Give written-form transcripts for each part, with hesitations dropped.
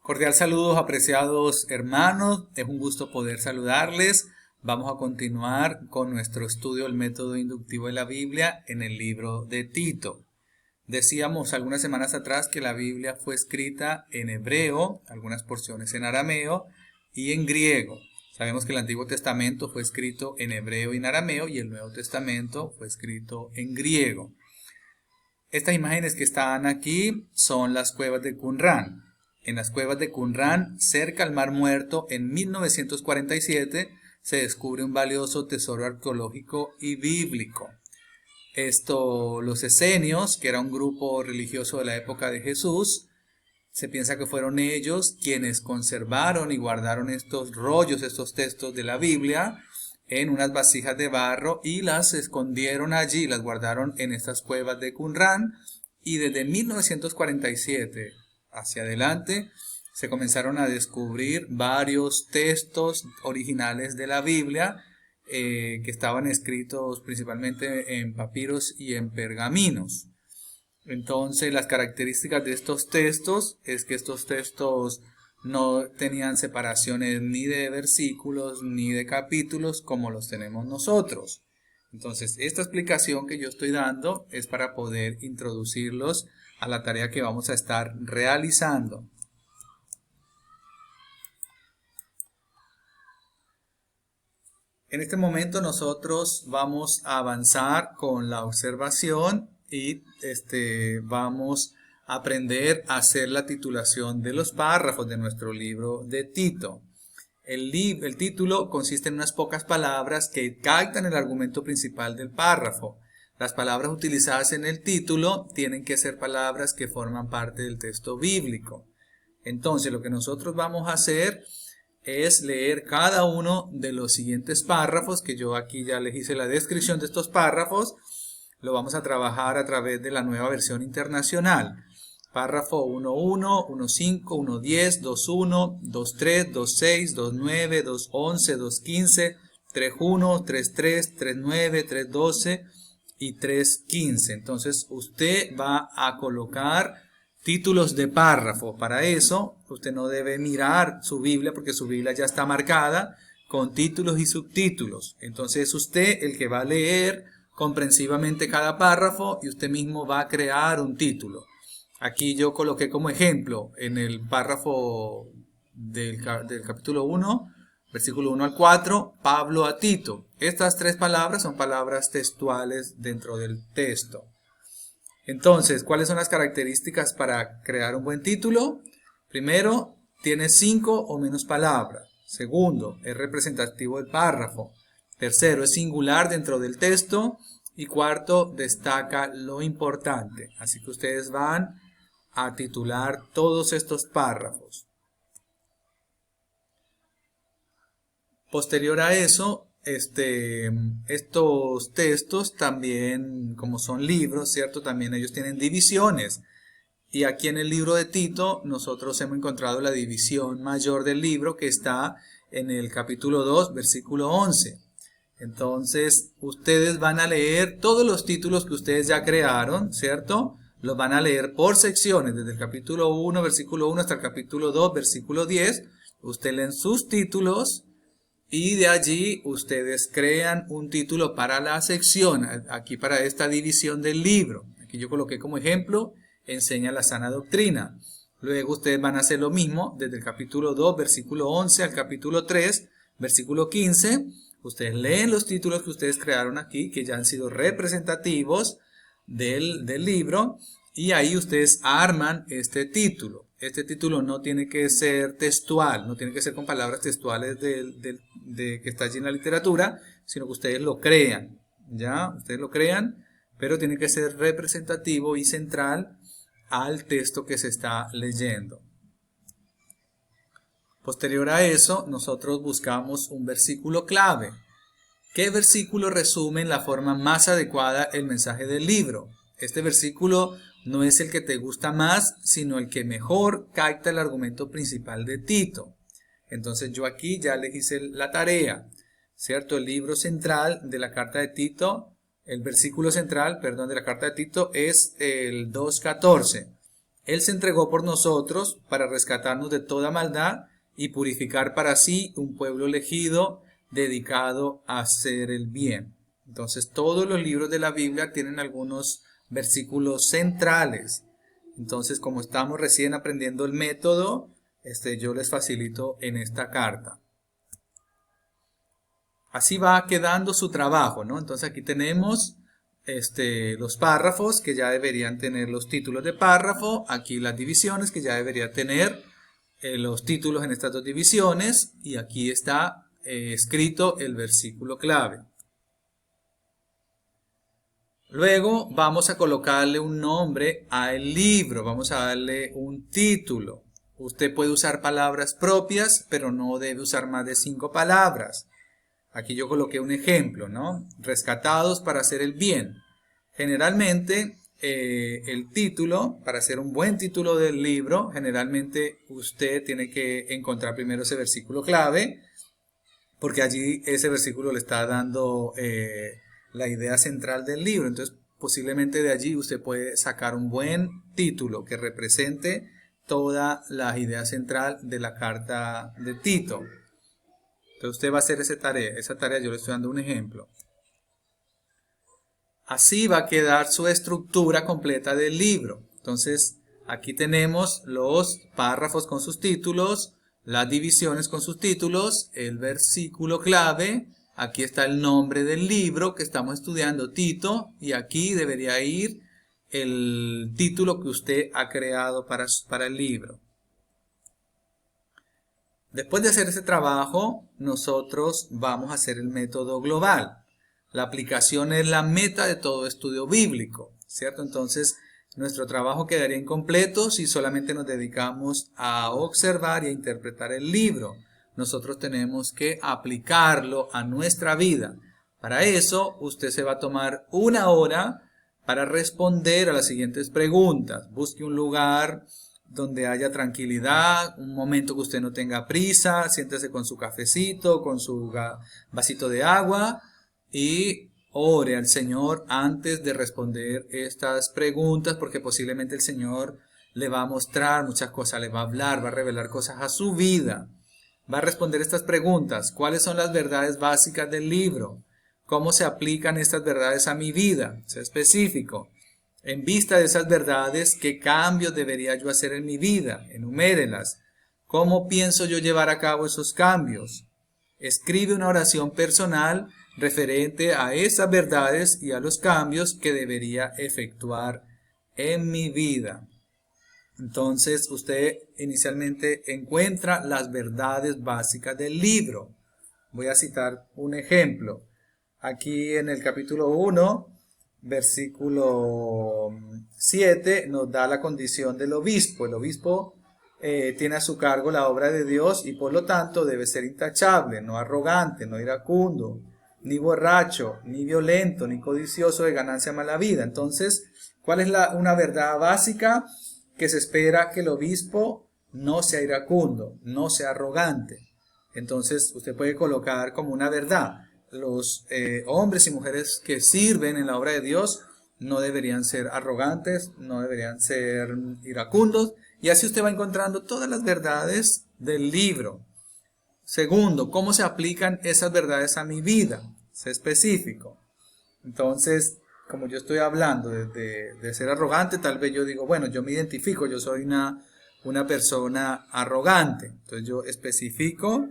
Cordial saludos, apreciados hermanos. Es un gusto poder saludarles. Vamos a continuar con nuestro estudio del método inductivo de la Biblia en el libro de Tito. Decíamos algunas semanas atrás que la Biblia fue escrita en hebreo, algunas porciones en arameo y en griego. Sabemos que el Antiguo Testamento fue escrito en hebreo y en arameo y el Nuevo Testamento fue escrito en griego. Estas imágenes que están aquí son las cuevas de Qumran. En las cuevas de Qumran, cerca al Mar Muerto, en 1947, se descubre un valioso tesoro arqueológico y bíblico. Los esenios, que era un grupo religioso de la época de Jesús, se piensa que fueron ellos quienes conservaron y guardaron estos rollos, estos textos de la Biblia en unas vasijas de barro y las escondieron allí, las guardaron en estas cuevas de Qumran, y desde 1947 hacia adelante se comenzaron a descubrir varios textos originales de la Biblia que estaban escritos principalmente en papiros y en pergaminos. Entonces, las características de estos textos es que estos textos no tenían separaciones ni de versículos ni de capítulos como los tenemos nosotros. Entonces, esta explicación que yo estoy dando es para poder introducirlos a la tarea que vamos a estar realizando. En este momento nosotros vamos a avanzar con la observación y vamos a aprender a hacer la titulación de los párrafos de nuestro libro de Tito. El título consiste en unas pocas palabras que captan el argumento principal del párrafo. Las palabras utilizadas en el título tienen que ser palabras que forman parte del texto bíblico. Entonces, lo que nosotros vamos a hacer es leer cada uno de los siguientes párrafos, que yo aquí ya les hice la descripción de estos párrafos. Lo vamos a trabajar a través de la nueva versión internacional. Párrafo 1.1, 1.5, 1.10, 2.1, 2.3, 2.6, 2.9, 2.11, 2.15, 3.1, 3.3, 3.9, 3.12 y 3.15. Entonces usted va a colocar títulos de párrafo. Para eso usted no debe mirar su Biblia porque su Biblia ya está marcada con títulos y subtítulos. Entonces es usted el que va a leer comprensivamente cada párrafo y usted mismo va a crear un título. Aquí yo coloqué como ejemplo en el párrafo del capítulo 1, versículo 1 al 4, Pablo a Tito. Estas tres palabras son palabras textuales dentro del texto. Entonces, ¿cuáles son las características para crear un buen título? Primero, tiene 5 o menos palabras. Segundo, es representativo del párrafo. Tercero, es singular dentro del texto. Y cuarto, destaca lo importante. Así que ustedes van a titular todos estos párrafos. Posterior a eso, estos textos también, como son libros, ¿cierto? También ellos tienen divisiones. Y aquí en el libro de Tito, nosotros hemos encontrado la división mayor del libro que está en el capítulo 2, versículo 11. Entonces, ustedes van a leer todos los títulos que ustedes ya crearon, ¿cierto? Los van a leer por secciones, desde el capítulo 1, versículo 1 hasta el capítulo 2, versículo 10. Usted leen sus títulos y de allí ustedes crean un título para la sección, aquí para esta división del libro. Aquí yo coloqué como ejemplo, enseña la sana doctrina. Luego ustedes van a hacer lo mismo desde el capítulo 2, versículo 11 al capítulo 3, versículo 15. Ustedes leen los títulos que ustedes crearon aquí, que ya han sido representativos del libro, y ahí ustedes arman este título. Este título no tiene que ser textual, no tiene que ser con palabras textuales que está allí en la literatura, sino que ustedes lo crean, ¿ya? Ustedes lo crean, pero tiene que ser representativo y central al texto que se está leyendo. Posterior a eso, nosotros buscamos un versículo clave. ¿Qué versículo resume en la forma más adecuada el mensaje del libro? Este versículo no es el que te gusta más, sino el que mejor capta el argumento principal de Tito. Entonces yo aquí ya les hice la tarea, ¿cierto? El libro central de la carta de Tito, el versículo central, perdón, de la carta de Tito es el 2.14. Él se entregó por nosotros para rescatarnos de toda maldad y purificar para sí un pueblo elegido dedicado a hacer el bien. Entonces, todos los libros de la Biblia tienen algunos versículos centrales. Entonces, como estamos recién aprendiendo el método, yo les facilito en esta carta. Así va quedando su trabajo, ¿no? Entonces aquí tenemos los párrafos que ya deberían tener los títulos de párrafo, aquí las divisiones que ya deberían tener los títulos en estas dos divisiones, y aquí está escrito el versículo clave. Luego vamos a colocarle un nombre al libro, vamos a darle un título. Usted puede usar palabras propias, pero no debe usar más de 5 palabras. Aquí yo coloqué un ejemplo, ¿no? Rescatados para hacer el bien. Generalmente el título, para hacer un buen título del libro, generalmente usted tiene que encontrar primero ese versículo clave, porque allí ese versículo le está dando la idea central del libro. Entonces posiblemente de allí usted puede sacar un buen título que represente toda la idea central de la carta de Tito. Entonces usted va a hacer esa tarea yo le estoy dando un ejemplo. Así va a quedar su estructura completa del libro. Entonces aquí tenemos los párrafos con sus títulos, las divisiones con sus títulos, el versículo clave, aquí está el nombre del libro que estamos estudiando, Tito, y aquí debería ir el título que usted ha creado para el libro. Después de hacer ese trabajo, nosotros vamos a hacer el método global. La aplicación es la meta de todo estudio bíblico, ¿cierto? Entonces, nuestro trabajo quedaría incompleto si solamente nos dedicamos a observar y a interpretar el libro. Nosotros tenemos que aplicarlo a nuestra vida. Para eso, usted se va a tomar 1 hora para responder a las siguientes preguntas. Busque un lugar donde haya tranquilidad, un momento que usted no tenga prisa, siéntese con su cafecito, con su vasito de agua y ore al Señor antes de responder estas preguntas, porque posiblemente el Señor le va a mostrar muchas cosas, le va a hablar, va a revelar cosas a su vida. Va a responder estas preguntas: ¿cuáles son las verdades básicas del libro? ¿Cómo se aplican estas verdades a mi vida? Sea específico. En vista de esas verdades, ¿qué cambios debería yo hacer en mi vida? Enumérelas. ¿Cómo pienso yo llevar a cabo esos cambios? Escribe una oración personal referente a esas verdades y a los cambios que debería efectuar en mi vida. Entonces, usted inicialmente encuentra las verdades básicas del libro. Voy a citar un ejemplo. Aquí en el capítulo 1, versículo 7, nos da la condición del obispo. El obispo tiene a su cargo la obra de Dios y por lo tanto debe ser intachable, no arrogante, no iracundo, ni borracho, ni violento, ni codicioso de ganancia mala vida. Entonces, ¿cuál es una verdad básica? Que se espera que el obispo no sea iracundo, no sea arrogante. Entonces, usted puede colocar como una verdad: los hombres y mujeres que sirven en la obra de Dios no deberían ser arrogantes, no deberían ser iracundos, y así usted va encontrando todas las verdades del libro. Segundo, ¿cómo se aplican esas verdades a mi vida? Sé específico. Entonces, como yo estoy hablando de ser arrogante, tal vez yo digo, bueno, yo me identifico, yo soy una persona arrogante. Entonces yo especifico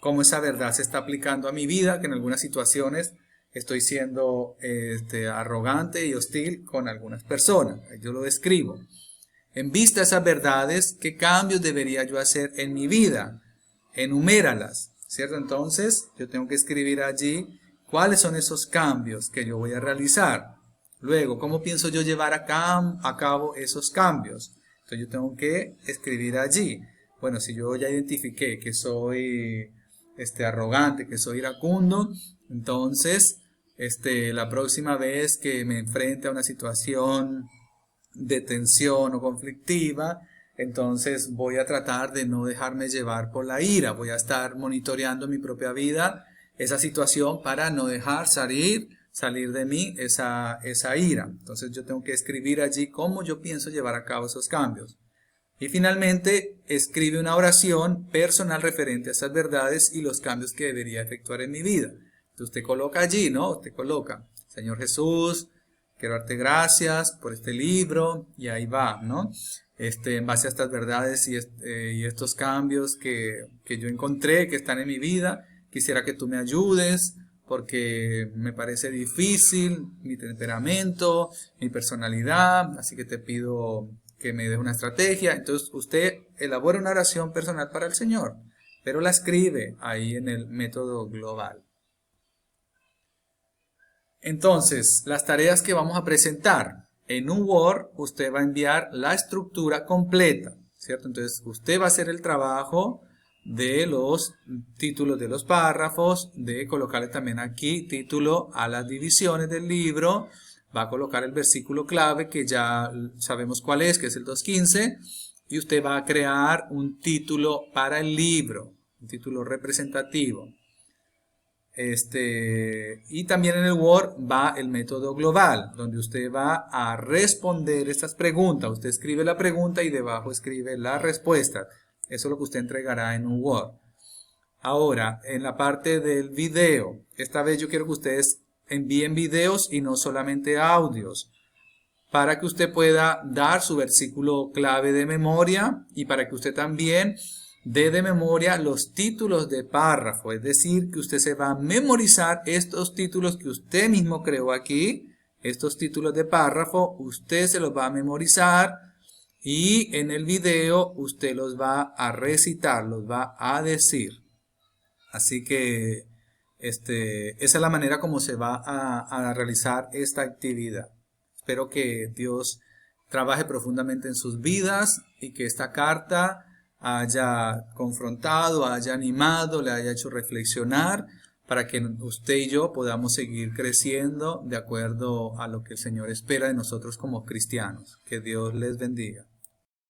cómo esa verdad se está aplicando a mi vida, que en algunas situaciones estoy siendo arrogante y hostil con algunas personas. Yo lo describo. En vista de esas verdades, ¿qué cambios debería yo hacer en mi vida? Enuméralas, ¿cierto? Entonces yo tengo que escribir allí cuáles son esos cambios que yo voy a realizar. Luego, ¿cómo pienso yo llevar a cabo esos cambios? Entonces yo tengo que escribir allí. Bueno, si yo ya identifiqué que soy arrogante, que soy iracundo, entonces la próxima vez que me enfrente a una situación de tensión o conflictiva, entonces voy a tratar de no dejarme llevar por la ira. Voy a estar monitoreando mi propia vida, esa situación, para no dejar salir salir de mí esa ira. Entonces yo tengo que escribir allí cómo yo pienso llevar a cabo esos cambios. Y finalmente escribe una oración personal referente a esas verdades y los cambios que debería efectuar en mi vida. Entonces usted coloca allí, ¿no? Usted coloca, Señor Jesús, quiero darte gracias por este libro, y ahí va, ¿no? En base a estas verdades y estos cambios que yo encontré, que están en mi vida, quisiera que tú me ayudes, porque me parece difícil mi temperamento, mi personalidad, así que te pido que me des una estrategia. Entonces usted elabora una oración personal para el Señor, pero la escribe ahí en el método global. Entonces, las tareas que vamos a presentar. En un Word, usted va a enviar la estructura completa, ¿cierto? Entonces, usted va a hacer el trabajo de los títulos de los párrafos, de colocarle también aquí título a las divisiones del libro, va a colocar el versículo clave que ya sabemos cuál es, que es el 2.15, y usted va a crear un título para el libro, un título representativo. Y también en el Word va el método global, donde usted va a responder estas preguntas. Usted escribe la pregunta y debajo escribe la respuesta. Eso es lo que usted entregará en un Word. Ahora, en la parte del video, esta vez yo quiero que ustedes envíen videos y no solamente audios, para que usted pueda dar su versículo clave de memoria y para que usted también dé de memoria los títulos de párrafo, es decir, que usted se va a memorizar estos títulos que usted mismo creó aquí, estos títulos de párrafo, usted se los va a memorizar y en el video usted los va a recitar, los va a decir. Así que esa es la manera como se va a realizar esta actividad. Espero que Dios trabaje profundamente en sus vidas y que esta carta haya confrontado, haya animado, le haya hecho reflexionar para que usted y yo podamos seguir creciendo de acuerdo a lo que el Señor espera de nosotros como cristianos. Que Dios les bendiga.